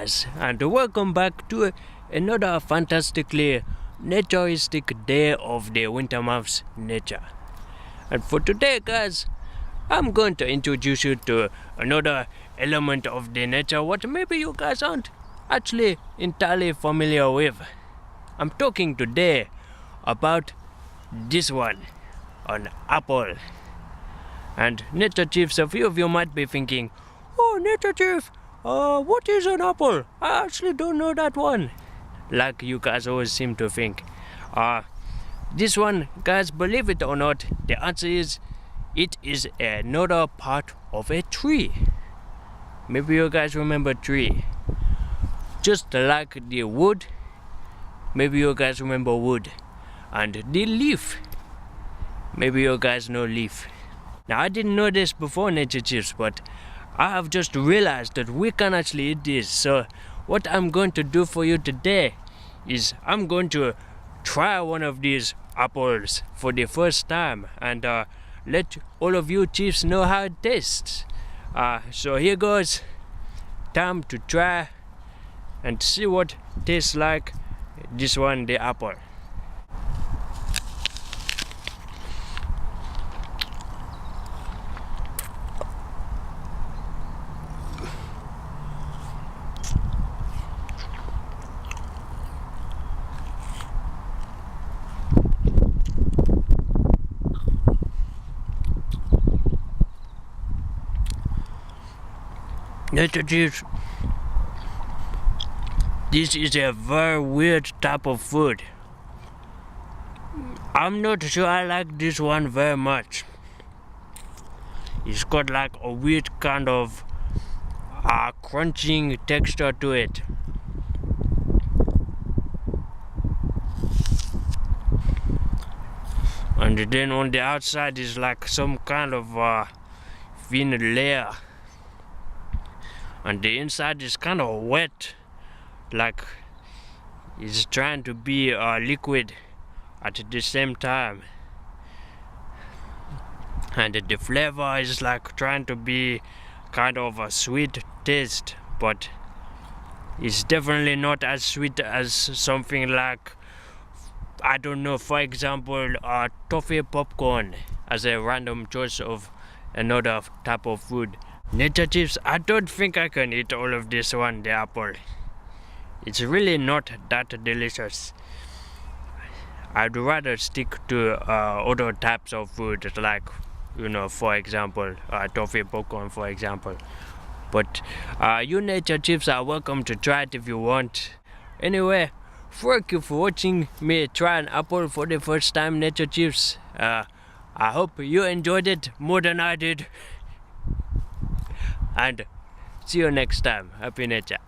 guys, and welcome back to another fantastically naturistic day of the winter months nature. And for today guys, I'm going to introduce you to another element of the nature what maybe you guys aren't actually entirely familiar with. I'm talking today about this one, an apple. And Nature Chiefs, a few of you might be thinking, oh Nature Chief, what is an apple? I actually don't know that one. Like you guys always seem to think. This one, guys, believe it or not, the answer is it is another part of a tree. Maybe you guys remember tree. Just like the wood, maybe you guys remember wood. And the leaf, maybe you guys know leaf. Now I didn't know this before Nature Chiefs, but I have just realized that we can actually eat this. So what I'm going to do for you today is I'm going to try one of these apples for the first time and let all of you chiefs know how it tastes. So here goes. Time to try and see what it tastes like. This one, the apple. Nature Chiefs, this is a very weird type of food. I'm not sure I like this one very much. It's got like a weird kind of crunching texture to it. And then on the outside is like some kind of thin layer. And the inside is kind of wet, like it's trying to be liquid at the same time. And the flavor is like trying to be kind of a sweet taste, but it's definitely not as sweet as something like, I don't know, for example, toffee popcorn as a random choice of another type of food. Nature Chiefs, I don't think I can eat all of this one, the apple. It's really not that delicious. I'd rather stick to other types of food, like, you know, for example, toffee popcorn, for example. But you Nature Chiefs are welcome to try it if you want. Anyway, thank you for watching me try an apple for the first time, Nature Chiefs. I hope you enjoyed it more than I did. And see you next time. Happy nature.